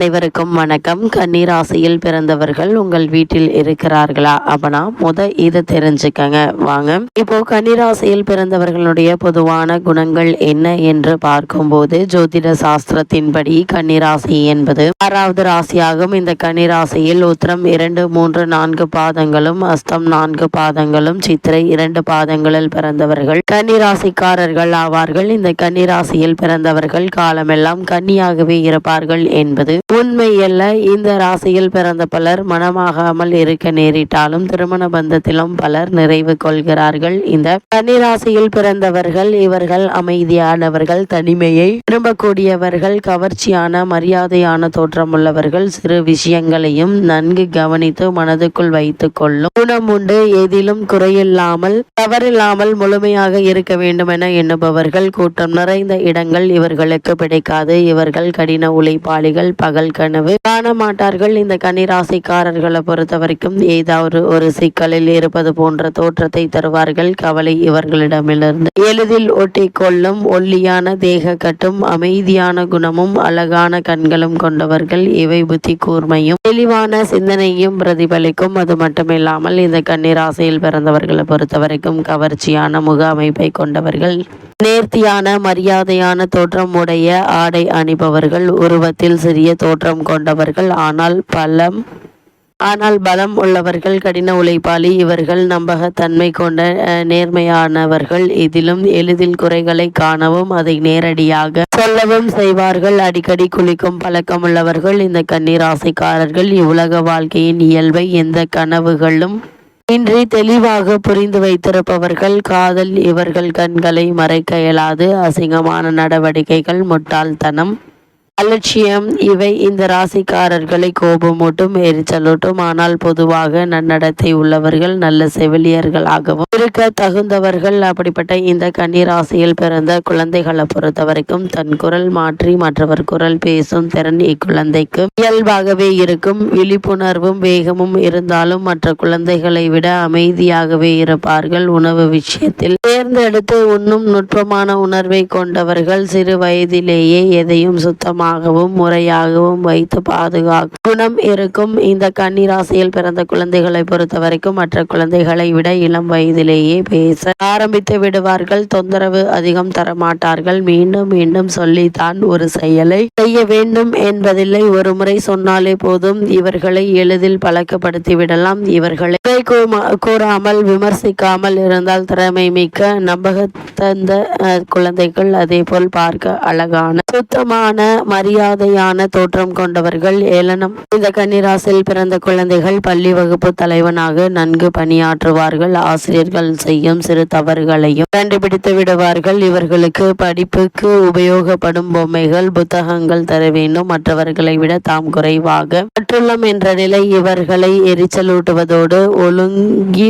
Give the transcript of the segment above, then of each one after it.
அனைவருக்கும் வணக்கம். கன்னி ராசியில் பிறந்தவர்கள் உங்கள் வீட்டில் இருக்கிறார்களா? அப்பனா இதை தெரிஞ்சுக்கங்க வாங்க. இப்போ கன்னி ராசியில் பிறந்தவர்களுடைய பொதுவான குணங்கள் என்ன என்று பார்க்கும்போது, ஜோதிட சாஸ்திரத்தின்படி கன்னி ராசி என்பது 6வது ராசியாகும். இந்த கன்னி ராசியில் உத்திரம் 2, 3, 4 பாதங்களும், அஸ்தம் 4 பாதங்களும், சித்திரை 2 பாதங்களில் பிறந்தவர்கள் கன்னி ராசிக்காரர்கள் ஆவார்கள். இந்த கன்னி ராசியில் பிறந்தவர்கள் காலமெல்லாம் கன்னியாகவே இருப்பார்கள் என்பது உண்மையல்ல. இந்த ராசியில் பிறந்த பலர் மனமாகாமல் இருக்க நேரிட்டாலும் திருமண பந்தத்திலும் பலர் நிறைவு கொள்கிறார்கள். இந்த கன்னி ராசியில் பிறந்தவர்கள் இவர்கள் அமைதியானவர்கள், தனிமையை விரும்பக்கூடியவர்கள், கவர்ச்சியான மரியாதையான தோற்றமுள்ளவர்கள், சிறு விஷயங்களையும் நன்கு கவனித்து மனதுக்குள் வைத்துக் கொள்ளும் குணம் உண்டு. எதிலும் குறையில்லாமல் தவறில்லாமல் முழுமையாக இருக்க வேண்டும் என எண்ணுபவர்கள். கூட்டம் நிறைந்த இடங்கள் இவர்களுக்கு பிடிக்காது. இவர்கள் கடின உழைப்பாளிகள், பகல் கனவு காண மாட்டார்கள். இந்த கன்னிராசிக்காரர்களை பொறுத்த வரைக்கும் ஏதாவது ஒரு சிக்கலில் இருப்பது போன்ற தோற்றத்தை தருவார்கள். கவலை இவர்களிடமிருந்து எளிதில் ஒட்டி கொள்ளும். ஒல்லியான தேக கட்டும், அமைதியான குணமும் அழகான கண்களும் கொண்டவர்கள். இவை புத்தி கூர்மையும் தெளிவான சிந்தனையும் பிரதிபலிக்கும். அது மட்டுமில்லாமல் இந்த கன்னிராசியில் பிறந்தவர்களை பொறுத்த வரைக்கும் கவர்ச்சியான முக அமைப்பை கொண்டவர்கள், நேர்த்தியான மரியாதையான தோற்றம் உடைய ஆடை அணிபவர்கள், உருவத்தில் சிறிய தோற்றம் கொண்டவர்கள், ஆனால் பலம் உள்ளவர்கள், கடின உழைப்பாளி. இவர்கள் நம்பகத்தன்மை கொண்ட நேர்மையானவர்கள். இதிலும் எளிதில் குறைகளை காணவும் அதை நேரடியாக சொல்லவும் செய்வார்கள். அடிக்கடி குளிக்கும் பழக்கம் உள்ளவர்கள் இந்த கன்னிராசிக்காரர்கள். இவ்வுலக வாழ்க்கையின் இயல்பை எந்த கனவுகளும் இன்றி தெளிவாக புரிந்து வைத்திருப்பவர்கள். காதல் இவர்கள் கண்களை மறைக்க இயலாது. அசிங்கமான நடவடிக்கைகள், முட்டாள்தனம், அலட்சியம் இவை இந்த ராசிக்காரர்களை கோபமூட்டும், எரிச்சலூட்டும். ஆனால் பொதுவாக நன்னடத்தை உள்ளவர்கள், நல்ல செவிலியர்களாகவும் இருக்க தகுந்தவர்கள். அப்படிப்பட்ட இந்த கன்னி ராசியில் பிறந்த குழந்தைகளை பொறுத்த வரைக்கும் தன் குரல் மாற்றி மற்றவர் குரல் பேசும் திறன் இக்குழந்தைக்கு இயல்பாகவே இருக்கும். விழிப்புணர்வும் வேகமும் இருந்தாலும் மற்ற குழந்தைகளை விட அமைதியாகவே இருப்பார்கள். உணவு விஷயத்தில் தேர்ந்தெடுத்து உண்ணும் நுட்பமான உணர்வை கொண்டவர்கள். சிறு வயதிலேயே எதையும் சுத்தமாக முறையாகவும் வைத்து பாதுகாக்கும் குணம் இருக்கும். இந்த கன்னி ராசியில் பிறந்த குழந்தைகளை பொறுத்த வரைக்கும் மற்ற குழந்தைகளை விட இளம் வயதிலேயே பேச ஆரம்பித்து விடுவார்கள். தொந்தரவு அதிகம் தரமாட்டார்கள். மீண்டும் மீண்டும் சொல்லித்தான் ஒரு செயலை செய்ய வேண்டும் என்பதில்லை. ஒரு முறை சொன்னாலே போதும். இவர்களை எளிதில் பழக்கப்படுத்தி விடலாம். இவர்களை கூறாமல் விமர்சிக்காமல் இருந்தால் திறமை மிக்க நம்பகத்தந்த குழந்தைகள். அதே போல் பார்க்க அழகான சுத்தமான மரியாதையான தோற்றம் கொண்டவர்கள். ஏளனம் இந்த கன்னிராசியில் பிறந்த குழந்தைகள் பள்ளி வகுப்பு தலைவனாக நன்கு பணியாற்றுவார்கள். ஆசிரியர்கள் செய்யும் சிறு தவறுகளையும் கண்டுபிடித்து விடுவார்கள். இவர்களுக்கு படிப்புக்கு உபயோகப்படும் பொம்மைகள், புத்தகங்கள் தர வேண்டும். மற்றவர்களை விட தாம் குறைவாக கற்றுள்ளோம் என்ற நிலை இவர்களை எரிச்சலூட்டுவதோடு ஒதுங்கி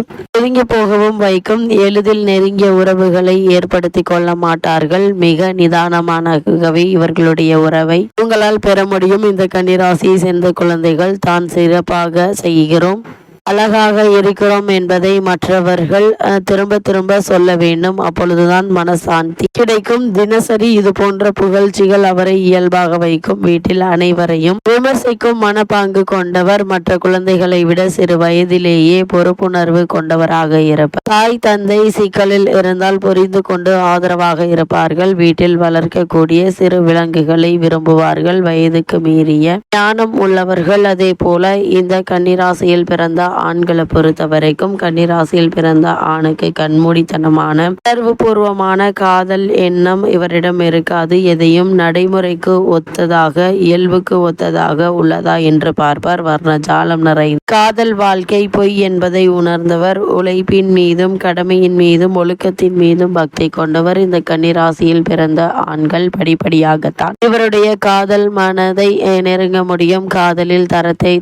போகவும் வைக்கும். எளிதில் நெருங்கிய உறவுகளை ஏற்படுத்தி கொள்ள மாட்டார்கள். மிக நிதானமானவே இவர்களுடைய உறவை உங்களால் பெற முடியும். இந்த கன்னிராசியை சேர்ந்த குழந்தைகள் தான் சிறப்பாக செய்கிறோம், அழகாக இருக்கிறோம் என்பதை மற்றவர்கள் திரும்ப திரும்ப சொல்ல வேண்டும். அப்பொழுதுதான் மனசாந்தி கிடைக்கும். தினசரி இது போன்ற புகழ்ச்சிகள் அவரை இயல்பாக வைக்கும். வீட்டில் அனைவரையும் விமர்சிக்கும் மனப்பாங்கு கொண்டவர். மற்ற குழந்தைகளை விட சிறு வயதிலேயே பொறுப்புணர்வு கொண்டவராக இருப்பார். தாய் தந்தை சிக்கலில் இருந்தால் புரிந்து கொண்டு ஆதரவாக இருப்பார்கள். வீட்டில் வளர்க்கக்கூடிய சிறு விலங்குகளை விரும்புவார்கள். வயதுக்கு மீறிய ஞானம் உள்ளவர்கள். அதே போல இந்த கன்னிராசியில் பிறந்த ஆண்களை பொறுத்த வரைக்கும் கன்னிராசியில் பிறந்த ஆணுக்கு கண்மூடித்தனமான உணர்வுபூர்வமான காதல் எண்ணம் இவரிடம் இருக்காது. எதையும் நடைமுறைக்கு ஒத்ததாக, இயல்புக்கு ஒத்ததாக உள்ளதா என்று பார்ப்பார். வர்ணஜாலம் நிறைந்த காதல் வாழ்க்கை பொய் என்பதை உணர்ந்தவர். உழைப்பின் மீதும் கடமையின் மீதும் ஒழுக்கத்தின் மீதும் பக்தி கொண்டவர். இந்த கன்னிராசியில் பிறந்த ஆண்கள் படிப்படியாகத்தான் இவருடைய காதல் மனதை நெருங்க முடியும். காதலில் தரத்தை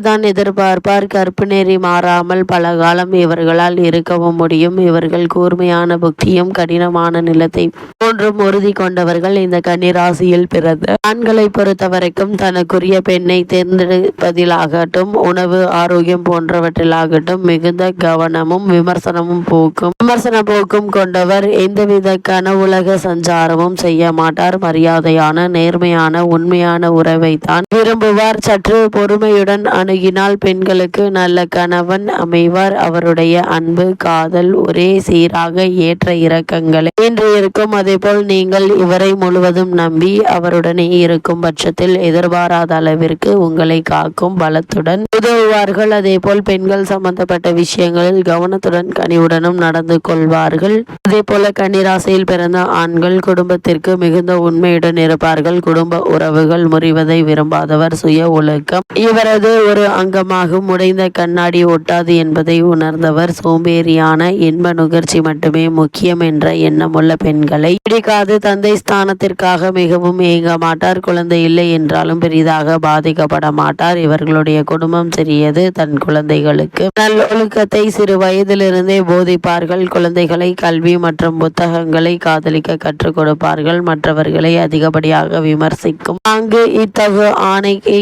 தான் எதிர்பார்ப்பார். கற்பு நெறி மாறாமல் பல காலம் இவர்களால் இருக்கவும் முடியும். இவர்கள் கூர்மையான புத்தியும் கடினமான நிலத்தை மூன்றும் உறுதி கொண்டவர்கள் இந்த கன்னிராசியில் பிறந்த ஆண்களை பொறுத்தவரைக்கும் தனக்குரிய பெண்ணை தேர்ந்தெடுப்பதிலாகட்டும், உணவு, ஆரோக்கியம் போன்றவற்றிலாகட்டும் மிகுந்த கவனமும் விமர்சன போக்கும் கொண்டவர். எந்தவித கனவுலக சஞ்சாரமும் செய்ய மாட்டார். மரியாதையான, நேர்மையான, உண்மையான உறவைத்தான் விரும்புவார். சற்று பொறுமையுடன் அணுகினால் பெண்களுக்கு நல்ல கணவன் அமைவார். அவருடைய அன்பு, காதல் ஒரே சீராக ஏற்ற இறக்கங்களை இன்று இருக்கும். அதேபோல் நீங்கள் இவரை முழுவதும் நம்பி அவருடனே இருக்கும் பட்சத்தில் எதிர்பாராத அளவிற்கு உங்களை காக்கும் பலத்துடன் உதவுவார்கள். அதேபோல் பெண்கள் சம்பந்தப்பட்ட விஷயங்களில் கவனத்துடன் கனிவுடனும் நடந்து கொள்வார்கள். அதே போல கன்னிராசியில் பிறந்த ஆண்கள் குடும்பத்திற்கு மிகுந்த உண்மையுடன் இருப்பார்கள். குடும்ப உறவுகள் முறிவதை விரும்பாதவர். சுய ஒழுக்கம் இவரது ஒரு அங்கமாகும். உடைந்த கண்ணாடி ஒட்டாது என்பதை உணர்ந்தவர். சோம்பேறியான இன்ப நுகர்ச்சி மட்டுமே முக்கியம் என்ற எண்ணமுள்ள பெண்களை பிடிக்காது. தந்தை ஸ்தானத்திற்காக மிகவும் ஏங்க மாட்டார். குழந்தை இல்லை என்றாலும் பெரிதாக பாதிக்கப்பட மாட்டார். இவர்களுடைய குடும்பம் சிறியது. தன் குழந்தைகளுக்கு நல்லொழுக்கத்தை சிறு வயதிலிருந்தே போதிப்பார்கள். குழந்தைகளை கல்வி மற்றும் புத்தகங்களை காதலிக்க கற்றுக் கொடுப்பார்கள். மற்றவர்களை அதிகப்படியாக விமர்சிக்கும் அங்கு இத்தகு ஆணையை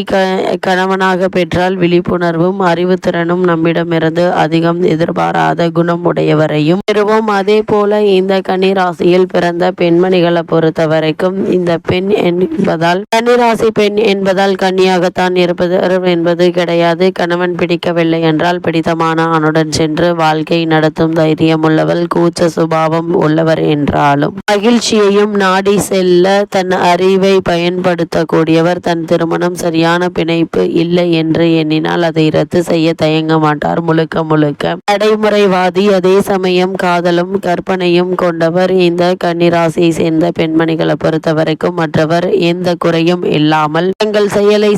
கணவனாக பெற்றால் விழிப்புணர்வும் அறிவுத்திறனும் நம்மிடமிருந்து அதிகம் எதிர்பாராத குணம் உடையவரையும் பெறுவோம். அதே போல இந்த கன்னிராசியில் பிறந்த பெண்மணிகளை பொறுத்த வரைக்கும் இந்த பெண் என்பதால் கன்னிராசி பெண் என்பதால் கன்னியாகத்தான் இருப்பது என்பது கிடையாது. கணவன் பிடிக்கவில்லை என்றால் பிடித்தமான ஆணுடன் சென்று வாழ்க்கை நடத்தும் தைரியம் உள்ளவள். கூச்ச சுபாவம் உள்ளவர் என்றாலும் மகிழ்ச்சியையும் நாடி செல்ல தன் அறிவை பயன்படுத்தக்கூடியவர். தன் திருமணம் சரியான பிணைப்பு இல்லை என்று எண்ணினால் அதை ரத்து செய்ய தயங்க மாட்டார். முழுக்க நடைமுறைவாதி. அதே சமயம் காதலும் கற்பனையும் கொண்டவர். இந்த கன்னிராசியை சேர்ந்த பெண்மணிகளை பொறுத்த வரைக்கும் மற்றவர் எந்த குறையும் இல்லாமல் தங்கள் செயலை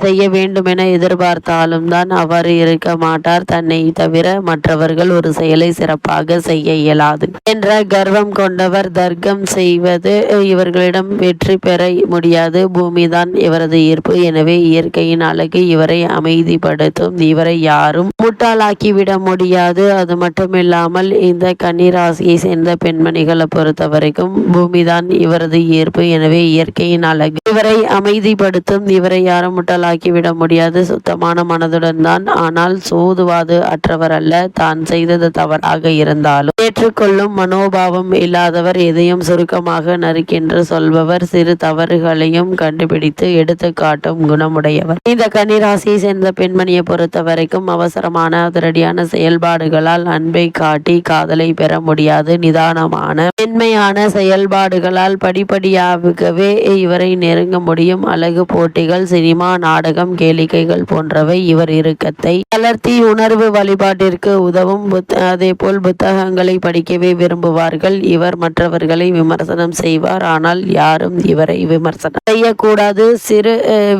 செய்ய வேண்டும் என எதிர்பார்த்தாலும் தான் அவர் இருக்க மாட்டார். தன்னை தவிர மற்றவர்கள் ஒரு செயலை சிறப்பாக செய்ய இயலாது என்ற கர்வம் கொண்டவர். தர்க்கம் செய்வது இவர்களிடம் வெற்றி பெற முடியாது. பூமிதான் இவரது ஈர்ப்பு. எனவே இயற்கையின் அழகு இவரை அமைதிப்படுத்தும். இவரை யாரும் முட்டாளாக்கிவிட முடியாது. அது மட்டுமில்லாமல் இந்த கன்னிராசியை சேர்ந்த பெண்மணிகளை பொறுத்த வரைக்கும் பூமிதான் இவரது ஈர்ப்பு. எனவே இயற்கையின் அழகு இவரை அமைதிப்படுத்தும். இவரை யாரும் முட்டாளாக்கிவிட முடியாது. சுத்தமான மனதுடன் தான். ஆனால் சூதுவாது அற்றவர் அல்ல. தான் செய்தது தவறாக இருந்தாலும் ஏற்றுக்கொள்ளும் மனோபாவம் இல்லாதவர். எதையும் சுருக்கமாக நறுக்கென்று சொல்பவர். சிறு தவறுகளையும் கண்டுபிடித்து எடுத்து காட்டும் குணமுடையவர். இந்த கன்னிராசியை சேர்ந்த பெண்மணியை பொறுத்த வரைக்கும் அவசரமான அதிரடியான செயல்பாடுகளால் அன்பை காட்டி காதலை பெற முடியாது. நிதானமான மென்மையான செயல்பாடுகளால் படிப்படியாகவே இவரை நெருங்க முடியும். அழகு போட்டிகள், சினிமா, நாடகம், கேளிக்கைகள் போன்றவை இவர் இறுக்கத்தை வளர்த்தி உணர்வு வழிபாட்டிற்கு உதவும். அதே போல் புத்தகங்களை படிக்கவே விரும்புவார்கள். இவர் மற்றவர்களை விமர்சனம் செய்வார். ஆனால் யாரும் இவரை விமர்சனம் செய்யக்கூடாது. சிறு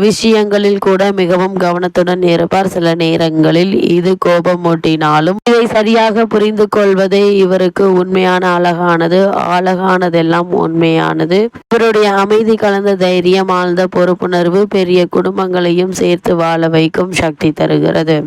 விஷயங்களில் கூட மிகவும் கவனத்துடன் இருப்பார். சில நேரங்களில் இது கோபமூட்டினாலும் இதை சரியாக புரிந்து கொள்வதே இவருக்கு உண்மையான அழகானது. அழகானதெல்லாம் உண்மையானது. இவருடைய அமைதி கலந்த தைரியம், ஆழ்ந்த பொறுப்புணர்வு பெரிய குடும்பங்களையும் சேர்த்து வாழ வைக்கும் சக்தி தருகிறது.